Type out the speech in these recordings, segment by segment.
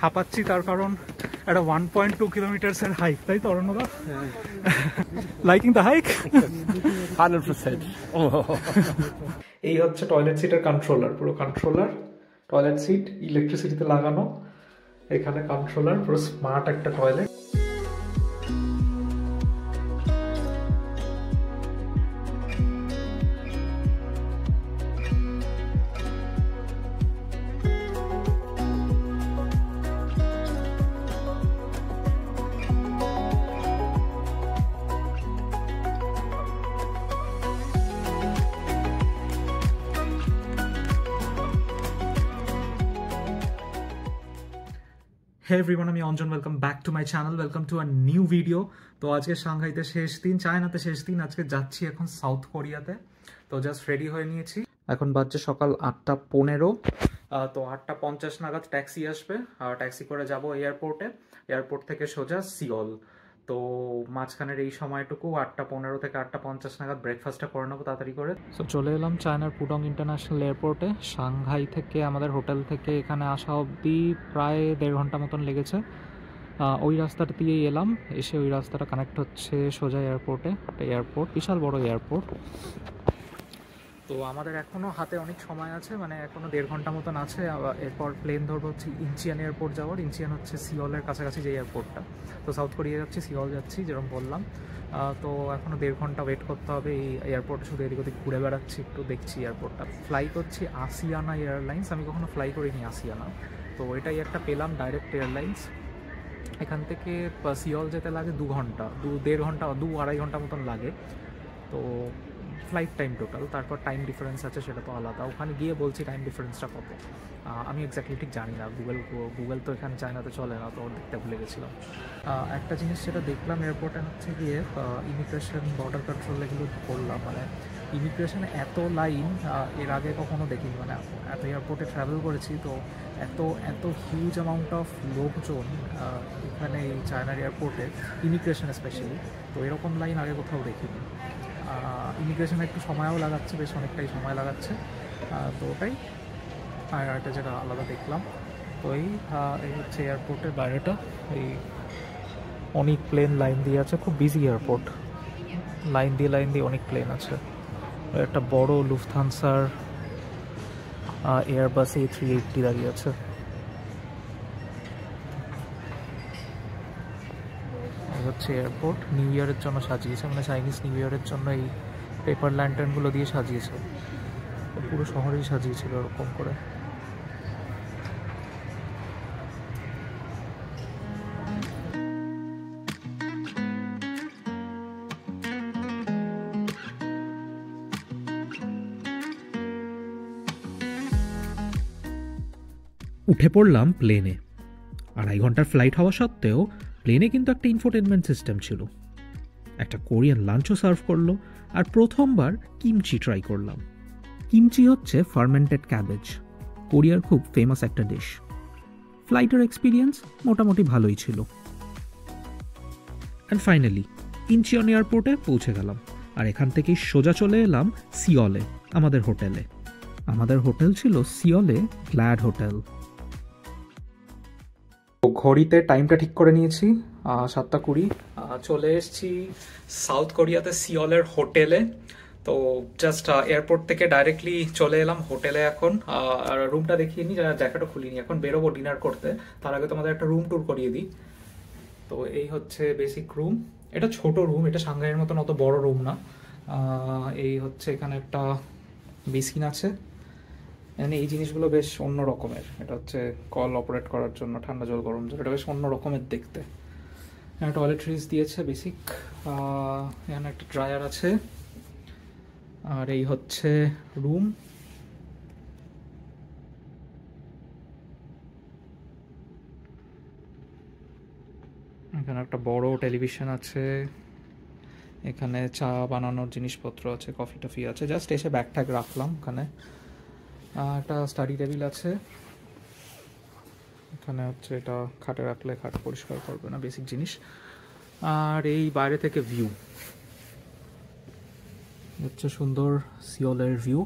হাঁপাচ্ছি তার কারণ একটা 1.2 কিলোমিটার্সের হাইক, তাই তো অরণ্যদা? Liking the hike 100%. এই হচ্ছে টয়লেট সিটের কন্ট্রোলার, পুরো কন্ট্রোলার, টয়লেট সিট ইলেকট্রিসিটিতে লাগানো, এখানে কন্ট্রোলার, পুরো স্মার্ট একটা টয়লেট। হে এভরিওয়ান, আমি Anjan, welcome back to my channel, welcome to a new video. তো আজকে সাংহাইতে শেষ দিন, চায়নাতে শেষ দিন, আজকে যাচ্ছি এখন সাউথ কোরিয়াতে। তো জাস্ট রেডি হয়ে নিয়েছি, এখন বাজছে সকাল 8:15। তো 8:50 নাগাদ ট্যাক্সি আসবে, ট্যাক্সি করে যাব এয়ারপোর্টে, এয়ারপোর্ট থেকে সোজা সিওল। তো মাঝখানের এই সময়টুকু 8:15 থেকে 8:50 নাগাদ ব্রেকফাস্টটা করে নেবো তাড়াতাড়ি করে। তো চলে এলাম চায়নার পুডং ইন্টারন্যাশনাল এয়ারপোর্টে। সাংহাই থেকে আমাদের হোটেল থেকে এখানে আসা অবধি প্রায় 1.5 ঘন্টা মতন লেগেছে। ওই রাস্তাটা দিয়েই এলাম, এসে ওই রাস্তাটা কানেক্ট হচ্ছে সোজা এয়ারপোর্টে। এয়ারপোর্ট বিশাল বড় এয়ারপোর্ট। তো আমাদের এখনও হাতে অনেক সময় আছে, মানে এখনও 1.5 ঘন্টা মতন আছে। এরপর প্লেন ধরবো হচ্ছে ইনচিয়ান এয়ারপোর্ট যাওয়ার। ইনচিয়ান হচ্ছে সিওলের কাছাকাছি যে এয়ারপোর্টটা। তো সাউথ কোরিয়া যাচ্ছি, সিওল যাচ্ছি যেরকম বললাম। তো এখনও 1.5 ঘন্টা ওয়েট করতে হবে এই এয়ারপোর্টে। শুধু এদিক ওদিক ঘুরে বেড়াচ্ছি, একটু দেখছি এয়ারপোর্টটা। ফ্লাই করছি আসিয়ানা এয়ারলাইন্স, আমি কখনো ফ্লাই করিনি আসিয়ানা। তো এটাই একটা পেলাম, ডাইরেক্ট এয়ারলাইন্স। এখান থেকে সিওল যেতে লাগে 2 ঘন্টা, 2.5 ঘন্টা, 2-2.5 ঘন্টা মতন লাগে। তো ফ্লাইট টাইম টোটাল, তারপর টাইম ডিফারেন্স আছে, সেটা তো আলাদা। ওখানে গিয়ে বলছি টাইম ডিফারেন্সটা কত, আমি এক্স্যাক্টলি ঠিক জানি না। গুগল তো এখানে চায়নাতে চলে না, তো দেখতে ভুলে গেছিলাম। একটা জিনিস যেটা দেখলাম এয়ারপোর্টে হচ্ছে গিয়ে ইমিগ্রেশন, বর্ডার কন্ট্রোল এগুলো করলাম, মানে ইমিগ্রেশনে এত লাইন এর আগে কখনো দেখিনি। মানে এত এয়ারপোর্টে ট্রাভেল করেছি, তো এত এত হিউজ অ্যামাউন্ট অফ লোকজন এখানে এই চায়নার এয়ারপোর্টে, ইমিগ্রেশন স্পেশালি। তো এরকম লাইন আগে কোথাও দেখিনি। ইমিগ্রেশনে একটু সময়ও লাগাচ্ছে, বেশ অনেকটাই সময় লাগাচ্ছে। তো ওটাই আর একটা যেটা আলাদা দেখলাম। তো এই হচ্ছে এয়ারপোর্টের বাইরেটা। এই অনেক প্লেন লাইন দিয়ে আছে, খুব বিজি এয়ারপোর্ট, লাইন দিয়ে অনেক প্লেন আছে। একটা বড় লুফথানসার এয়ারবাস A380 দাঁড়িয়ে আছে। হচ্ছে এয়ারপোর্ট, নিউ ইয়ারের জন্য সাজিয়েছে, মানে চাইনিজ নিউ ইয়ারের জন্য এই পেপার ল্যান্টার্নগুলো দিয়ে সাজিয়েছে। পুরো শহরেই সাজিয়েছিল এরকম করে। উঠে পড়লাম প্লেনে। 2.5 ঘন্টার ফ্লাইট হওয়া সত্ত্বেও প্লেনে কিন্তু একটা ইনফোটেনমেন্ট সিস্টেম ছিল। একটা কোরিয়ান লাঞ্চও সার্ভ করলো, আর প্রথমবার কিমচি ট্রাই করলাম। কিমচি হচ্ছে ফার্মেন্টেড ক্যাবেজ, কোরিয়ার খুব ফেমাস একটা ডিশ। ফ্লাইটের এক্সপিরিয়েন্স মোটামুটি ভালোই ছিল। অ্যান্ড ফাইনালি ইনচিয়ন এয়ারপোর্টে পৌঁছে গেলাম, আর এখান থেকেই সোজা চলে এলাম সিওলে, আমাদের হোটেলে। আমাদের হোটেল ছিল সিওলে গ্ল্যাড হোটেল। ঘড়িতে টাইমটা ঠিক করে নিয়েছি, 7:20। চলে এসেছি সাউথ কোরিয়াতে সিওলের হোটেলে। তো জাস্ট এয়ারপোর্ট থেকে ডাইরেক্টলি চলে এলাম হোটেলে এখন। আর রুমটা দেখিয়ে নিই, জ্যাকেটও খুলিনি, এখন বেরোবো ডিনার করতে। তার আগে তোমাদের একটা রুম ট্যুর করিয়ে দিই। তো এই হচ্ছে বেসিক রুম। এটা ছোট রুম, এটা সাংহাইয়ের মতন অত বড় রুম না। এই হচ্ছে এখানে একটা বেসিন আছে, মানে এই জিনিসগুলো বেশ অন্য রকমের। এটা হচ্ছে কল অপারেট করার জন্য, ঠান্ডা জল গরম জল, এটা বেশ অন্য রকমের দেখতে। এখানে টয়লেট্রিজ দিয়েছে বেসিক। এখানে একটা ড্রায়ার আছে। আর এই হচ্ছে রুম। এখানে একটা বড় টেলিভিশন আছে, এখানে চা বানানোর জিনিসপত্র আছে, কফি টফি আছে। জাস্ট এসে ব্যাগ ট্যাগ রাখলাম এখানে। একটা স্টাডি টেবিল আছে এখানে, হচ্ছে এটা খাটে রাখলে খাট পরিষ্কার করবে না, বেসিক জিনিস। আর এই বাইরে থেকে ভিউ হচ্ছে সুন্দর সিওলের ভিউ।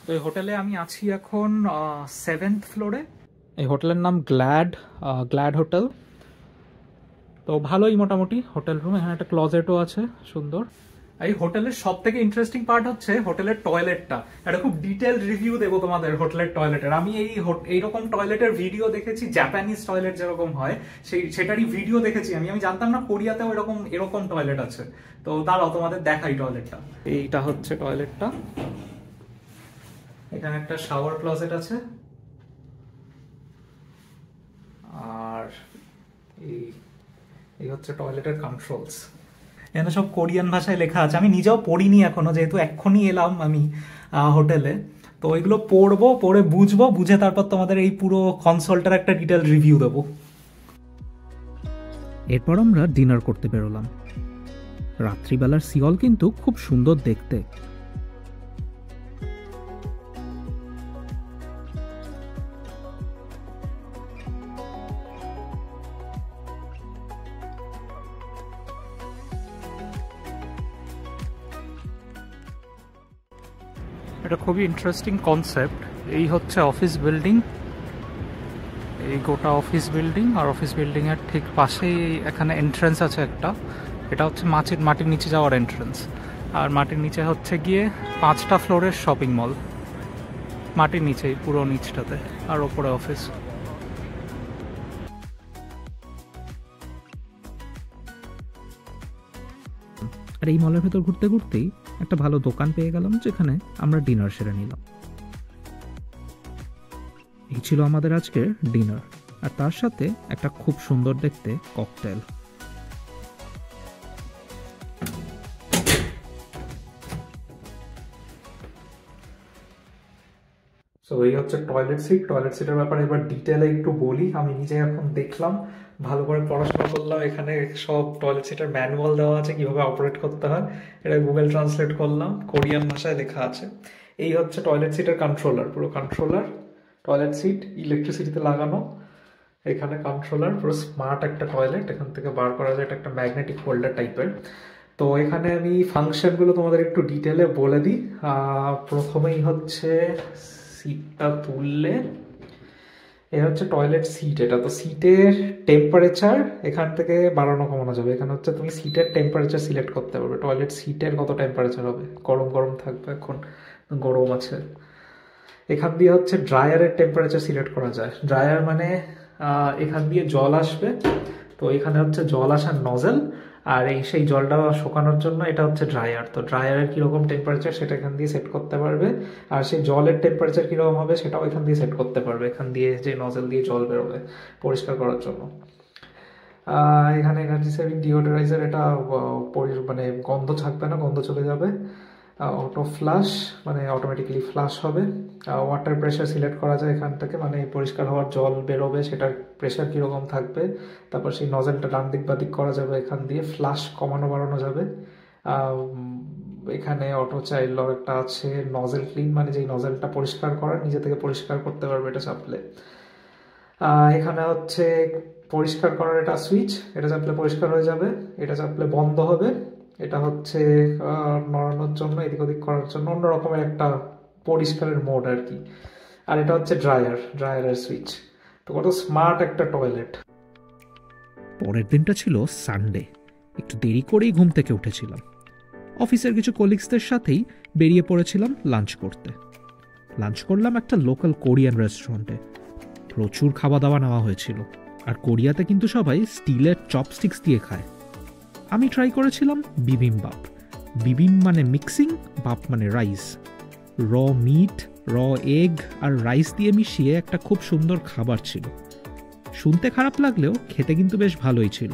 তো এই হোটেলে আমি আছি এখন 7th ফ্লোরে। এই হোটেলের নাম গ্ল্যাড হোটেল। তো ভালোই মোটামুটি হোটেল রুম, এখানে একটা ক্লজেটও আছে সুন্দর। এই হোটেলের সব থেকে ইন্টারেস্টিং পার্ট হচ্ছে হোটেলের টয়লেটটা। একটা খুব ডিটেল রিভিউ দেবো তোমাদের হোটেলের টয়লেটের। আমি এইরকম টয়লেটের ভিডিও দেখেছি, জাপানিজ টয়লেট যেরকম হয় সেটারই ভিডিও দেখেছি আমি জানতাম না কোরিয়াতেও এরকম টয়লেট আছে। তো দাঁড়াও তোমাদের দেখাই টয়লেটটা। এইটা হচ্ছে টয়লেটটা, এখানে একটা শাওয়ার ক্লজেট আছে, আর এই হচ্ছে টয়লেটের কন্ট্রোলস। এখানে সব কোরিয়ান ভাষায় লেখা আছে, আমি নিজেও পড়িনি এখনো, যেহেতু এক্ষুনি এলাম আমি হোটেলে। তো ওইগুলো পড়ে বুঝবো, বুঝে তারপর তোমাদের এই পুরো কনসোলটার একটা ডিটেল রিভিউ দেবো। এরপর আমরা ডিনার করতে বেরোলাম। রাত্রিবেলার সিওল কিন্তু খুব সুন্দর দেখতে। এটা খুবই ইন্টারেস্টিং কনসেপ্ট। এই হচ্ছে অফিস বিল্ডিং, এই গোটা অফিস বিল্ডিং, আর অফিস বিল্ডিং এর ঠিক পাশেই এখানে এন্ট্রেন্স আছে একটা। এটা হচ্ছে মাটির নিচে যাওয়ার এন্ট্রেন্স, আর মাটির নিচে হচ্ছে গিয়ে 5টা ফ্লোরের শপিং মল, মাটির নিচেই পুরো নিচটাতে, আর ওপরে অফিস। আর এই মলের ভেতর ঘুরতে ঘুরতেই একটা ভালো দোকান পেয়ে গেলাম, যেখানে আমরা ডিনার সেরে নিলাম। এই ছিল আমাদের আজকের ডিনার, আর তার সাথে একটা খুব সুন্দর দেখতে ককটেল। সো এই হচ্ছে টয়লেট সিটের ব্যাপারে এবার ডিটেলে একটু বলি। আমি নিজে এখন দেখলাম, ভালো করে পড়াশোনা করলাম, এখানে সব টয়লেট সিটের ম্যানুয়াল দেওয়া আছে কিভাবে অপারেট করতে হয়, এটা গুগল ট্রান্সলেট করলাম, কোরিয়ান ভাষায় লেখা আছে। এই হচ্ছে টয়লেট সিটের কন্ট্রোলার, পুরো কন্ট্রোলার, টয়লেট সিট ইলেকট্রিসিটিতে লাগানো, এখানে কন্ট্রোলার, পুরো স্মার্ট একটা টয়লেট, এখান থেকে বার করা যায়, এটা একটা ম্যাগনেটিক হোল্ডার টাইপের। তো এখানে আমি ফাংশনগুলো তোমাদের একটু ডিটেলে বলে দিই। প্রথমেই হচ্ছে সিটটা তুললে এ হচ্ছে টয়লেট সিট, এটা তো সিটের টেম্পারেচার এখান থেকে বাড়ানো কমানো যাবে। এখানে হচ্ছে তুমি সিটের টেম্পারেচার সিলেক্ট করতে পারবে, টয়লেট সিটের কত টেম্পারেচার হবে, গরম থাকবে, এখন গরম আছে। এখান দিয়ে হচ্ছে ড্রায়ারের টেম্পারেচার সিলেক্ট করা যায়। ড্রায়ার মানে এখান দিয়ে জল আসবে, তো এখানে হচ্ছে জল আসার নজেল, আর সেই জলটা শুকানোর জন্য এটা হচ্ছে ড্রায়ার। তো ড্রায়ারের কীরকম টেম্পারেচার সেটা এখান দিয়ে সেট করতে পারবে, আর সেই জলের টেম্পারেচার কীরকম হবে সেটাও এখান দিয়ে সেট করতে পারবে, এখান দিয়ে যে নজেল দিয়ে জল বেরোবে পরিষ্কার করার জন্য। এখানে এনার্জি সেভিং ডিওডোরাইজার, এটা মানে গন্ধ থাকবে না, গন্ধ চলে যাবে। অটো ফ্লাশ মানে অটোমেটিক্যালি ফ্লাশ হবে। ওয়াটার প্রেশার সিলেক্ট করা যায় এখান থেকে, মানে পরিষ্কার হওয়ার জল বেরোবে সেটার প্রেশার কীরকম থাকবে, তারপর সেই নজেলটা ডান দিক বা দিক করা যাবে, এখান দিয়ে ফ্লাশ কমানো বাড়ানো যাবে। এখানে অটো চাইল্ড একটা আছে, নজেল ক্লিন মানে যেই নজেলটা পরিষ্কার করা নিজে থেকে পরিষ্কার করতে পারবে এটা চাপলে। এখানে হচ্ছে পরিষ্কার করার এটা সুইচ, এটা চাপলে পরিষ্কার হয়ে যাবে, এটা চাপলে বন্ধ হবে। এটা হচ্ছে নড়ানোর জন্য, এদিক ওদিক করার জন্য অন্য রকমের একটা পরিষ্কারের মোড আর কি। আর এটা হচ্ছে ড্রায়ারের সুইচ। তো কত স্মার্ট একটা টয়লেট। পরের দিনটা ছিল সানডে। একটু দেরি করেই ঘুম থেকে উঠেছিলাম। অফিসের কিছু কলিগসদের সাথেই বেরিয়ে পড়েছিলাম লাঞ্চ করতে। লাঞ্চ করলাম একটা লোকাল কোরিয়ান রেস্টুরেন্টে। প্রচুর খাওয়া দাওয়া নেওয়া হয়েছিল, আর কোরিয়াতে কিন্তু সবাই স্টিলের চপস্টিক্স দিয়ে খায়। আমি ট্রাই করেছিলাম বিবিমবাপ। বিবিম মানে মিক্সিং, বাপ মানে রাইস। র মিট, র এগ আর রাইস দিয়ে মিশিয়ে একটা খুব সুন্দর খাবার ছিল। শুনতে খারাপ লাগলেও খেতে কিন্তু বেশ ভালোই ছিল।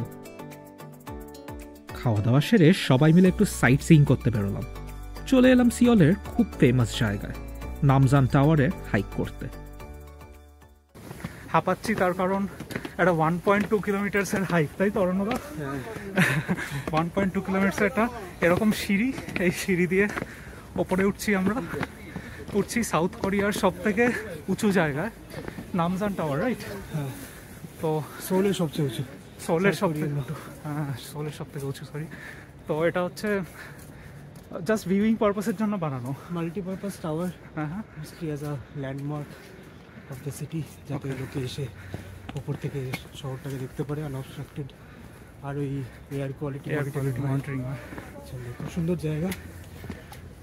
খাওয়া দাওয়া সেরে সবাই মিলে একটু সাইট সিইং করতে বেরোলাম। চলে এলাম সিওলের খুব ফেমাস জায়গায়, নামজান টাওয়ারে হাইক করতে। হাঁপাচ্ছি তার কারণ এটা 1.2 কিলোমিটার্সের হাইক, তাই তো অরণ্যদা? 1.2 কিলোমিটার একটা এরকম সিঁড়ি, এই সিঁড়ি দিয়ে ওপরে উঠছি আমরা। উঠছি সাউথ কোরিয়ার সব থেকে উঁচু জায়গায়, নামজান টাওয়ার, রাইট? তো সোলের সবচেয়ে উঁচু, সোলের সব থেকে উঁচু, সরি। তো এটা হচ্ছে জাস্ট ভিউইং পারপাসের জন্য বানানো। Multi-purpose tower, হ্যাঁ হ্যাঁ, mostly as a landmark of the city, যাতে লোকে এসে উপর থেকে শহরটাকে দেখতে পারে আনঅবস্ট্রাক্টেড, আর ওই এয়ার কোয়ালিটি মনিটরিং। খুব সুন্দর জায়গা,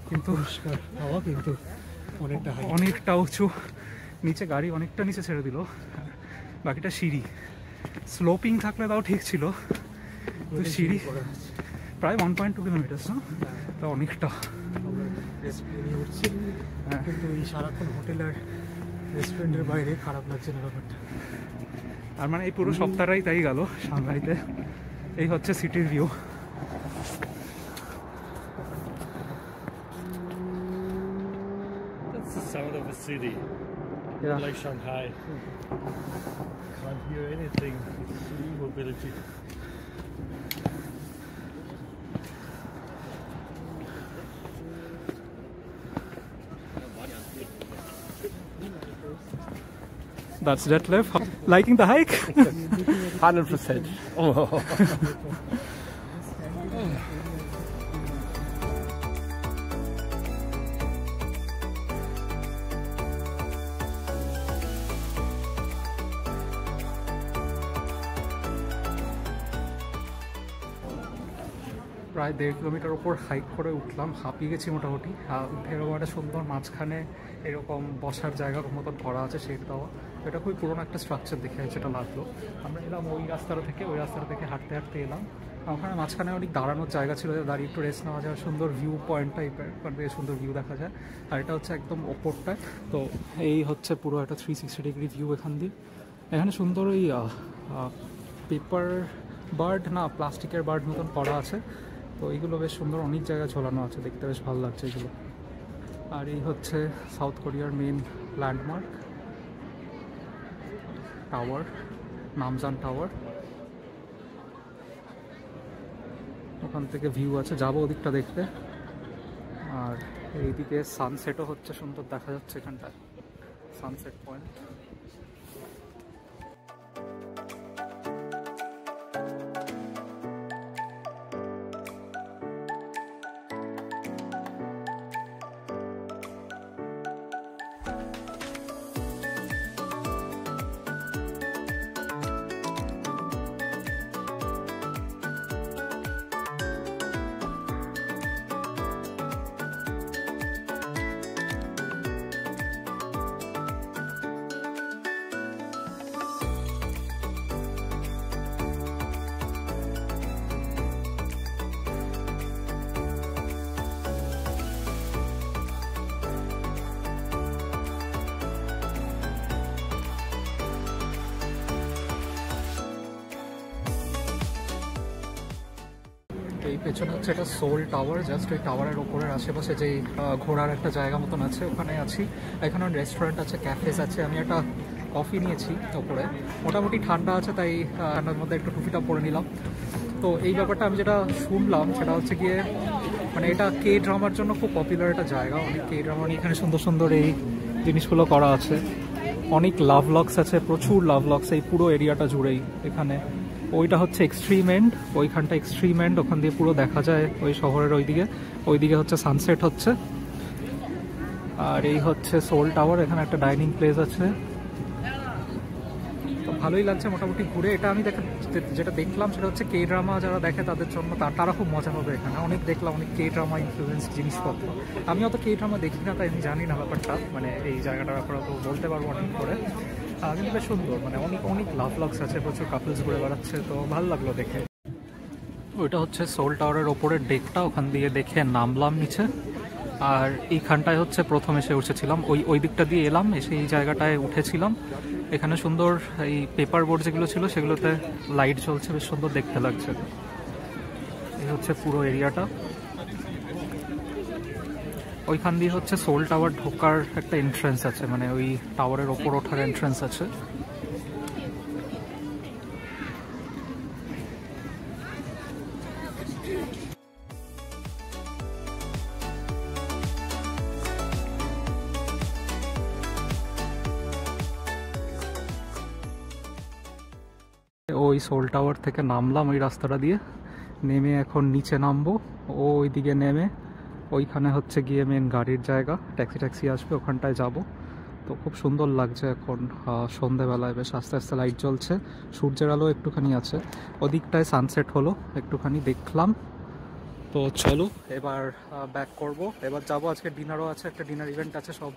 কিন্তু পরিষ্কার হাওয়া, কিন্তু অনেকটা হাই। অনেকটা উঁচু, নিচে গাড়ি অনেকটা নিচে ছেড়ে দিল, বাকিটা সিঁড়ি। স্লোপিং থাকলে তাও ঠিক ছিল, কিন্তু সিঁড়ি প্রায় 1.2 কিলোমিটার না, তা অনেকটা। উঠছি, কিন্তু এই সারাক্ষণ হোটেল আর রেস্টুরেন্টের বাইরে খারাপ লাগছে না ব্যাপারটা। আর মানে এই পুরো সপ্তাহটাই তাই গেল সাংহাইতে। এই হচ্ছে সিটির view. That's the sound of a city, like Shanghai. Can't hear anything. It's mobility. That's Detlef. Liking the hike? 100%. Oh. প্রায় 1.5 কিলোমিটার ওপর হাইক করে উঠলাম, হাঁপিয়ে গেছি মোটামুটি। উঠে এরকম একটা সুন্দর মাঝখানে এরকম বসার জায়গার মতন করা আছে শেড দেওয়া। এটা খুবই পুরোনো একটা স্ট্রাকচার দেখে যেটা লাগলো। আমরা এলাম ওই রাস্তাটা থেকে হাঁটতে হাঁটতে এলাম। ওখানে মাঝখানে অনেক দাঁড়ানোর জায়গা ছিল, দাঁড়িয়ে একটু রেস্ট নেওয়া যায়, সুন্দর ভিউ পয়েন্ট টাইপের, বেশ সুন্দর ভিউ দেখা যায়। আর এটা হচ্ছে একদম ওপরটায়। তো এই হচ্ছে পুরো একটা 360 ডিগ্রি ভিউ এখান দিয়ে। এখানে সুন্দর ওই পেপার বার্ড না প্লাস্টিকের বার্ড মতন করা আছে। তো এইগুলো বেশ সুন্দর, অনেক জায়গায় ঝোলানো আছে, দেখতে বেশ ভালো লাগছে এগুলো। আর এই হচ্ছে সাউথ কোরিয়ার মেন ল্যান্ডমার্ক টাওয়ার, নামজান টাওয়ার। ওখান থেকে ভিউ আছে, যাবো ওদিকটা দেখতে। আর এইদিকে সানসেটও হচ্ছে, সুন্দর দেখা যাচ্ছে এখানটায়, সানসেট পয়েন্ট। এই পেছনে হচ্ছে এটা সোল টাওয়ার, জাস্ট ওই টাওয়ারের ওপরের আশেপাশে যেই ঘোরার একটা জায়গা মতন আছে ওখানে আছি। এখানে রেস্টুরেন্ট আছে, ক্যাফেস আছে। আমি একটা কফি নিয়েছি ওপরে, মোটামুটি ঠান্ডা আছে, তাই ঠান্ডার মধ্যে একটু টুপিটা পরে নিলাম। তো এই ব্যাপারটা আমি যেটা শুনলাম সেটা হচ্ছে গিয়ে, মানে এটা কে ড্রামার জন্য খুব পপুলার একটা জায়গা। অনেক কে ড্রামা নিয়ে এখানে সুন্দর সুন্দর এই জিনিসগুলো করা আছে। অনেক লাভ লক্স আছে, প্রচুর লাভ লক্স এই পুরো এরিয়াটা জুড়েই। এখানে ওইটা হচ্ছে এক্সট্রিম এন্ড, ওইখানটা এক্সট্রিম এন্ড, ওখান দিয়ে পুরো দেখা যায় ওই শহরের ওইদিকে হচ্ছে সানসেট হচ্ছে। আর এই হচ্ছে সোল টাওয়ার, এখানে একটা ডাইনিং প্লেস আছে। তো ভালোই লাগছে মোটামুটি ঘুরে। এটা আমি যেটা দেখলাম সেটা হচ্ছে কে ড্রামা যারা দেখে তাদের জন্য, তারা খুব মজা হবে এখানে। অনেক দেখলাম অনেক কে ড্রামা ইনফ্লুয়েন্স জিনিসপত্র। আমি অত কে ড্রামা দেখি না, তাই আমি জানি না ব্যাপারটা, মানে এই জায়গাটার ব্যাপারে তো বলতে পারবো অনেক করে। কিন্তু বেশ সুন্দর, মানে অনেক লাভ লক্স আছে, প্রচুর কাপলস ঘুরে বেড়াচ্ছে, তো ভালো লাগলো দেখে। ওইটা হচ্ছে সোল টাওয়ারের ওপরের ডেকটা, ওখান দিয়ে দেখে নামলাম নিচে। আর এইখানটায় হচ্ছে প্রথম এসে উঠেছিলাম, ওই দিকটা দিয়ে এলাম, এসে এই জায়গাটায় উঠেছিলাম। এখানে সুন্দর এই পেপার বোর্ড যেগুলো ছিল সেগুলোতে লাইট জ্বলছে, বেশ সুন্দর দেখতে লাগছে। এই হচ্ছে পুরো এরিয়াটা। ওইখান দিয়ে হচ্ছে সোল টাওয়ার ঢোকার একটা এন্ট্রেন্স আছে, মানে ওই টাওয়ারের ওপর ওঠার এন্ট্রেন্স আছে। ওই সোল টাওয়ার থেকে নামলাম ওই রাস্তাটা দিয়ে, নেমে এখন নিচে নামবো। ওইদিকে নেমে ওইখানে হচ্ছে গিয়ে মেন গাড়ির জায়গা, ট্যাক্সি আসবে, ওখানটায় যাব। তো খুব সুন্দর লাগছে এখন সন্ধেবেলায়, বেশ আস্তে আস্তে লাইট জ্বলছে, সূর্যের আলো একটুখানি আছে, ওদিকটায় সানসেট হলো একটুখানি দেখলাম। তো চলো এবার ব্যাক করব, এবার যাব। আজকে ডিনারও আছে, একটা ডিনার ইভেন্ট আছে, সব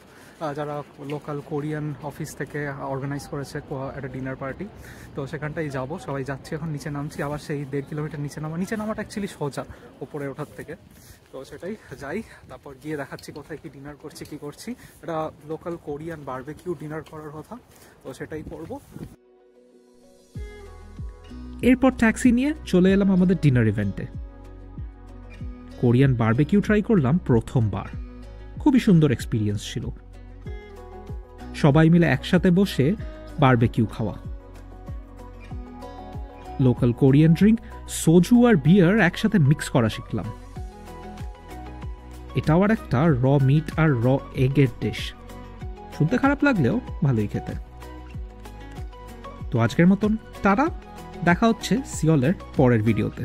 যারা লোকাল কোরিয়ান অফিস থেকে অর্গানাইজ করেছে একটা ডিনার পার্টি, তো সেখানটাই যাব। সবাই যাচ্ছি, এখন নিচে নামছি, আবার সেই 1.5 কিলোমিটার নিচে নামাটা অ্যাকচুয়ালি সোজা ওপরে ওঠার থেকে, তো সেটাই যাই, তারপর গিয়ে দেখাচ্ছি কোথায় কি ডিনার করছি, কি করছি। এটা লোকাল কোরিয়ান বারবিকিউ ডিনার করার কথা, তো সেটাই করব। এরপর ট্যাক্সি নিয়ে চলে এলাম আমাদের ডিনার ইভেন্টে। কোরিয়ান বারবিকিউ ট্রাই করলাম প্রথমবার, খুবই সুন্দর এক্সপিরিয়েন্স ছিল। সবাই মিলে একসাথে বসে বারবিকিউ খাওয়া, লোকাল কোরিয়ান ড্রিঙ্ক সোজু আর বিয়ার একসাথে মিক্স করা শিখলাম। এটাও আর একটা র মিট আর র এগের ডিশ, শুনতে খারাপ লাগলেও ভালোই খেতে। তো আজকের মতন টাটা, দেখা হচ্ছে সিওলের পরের ভিডিওতে।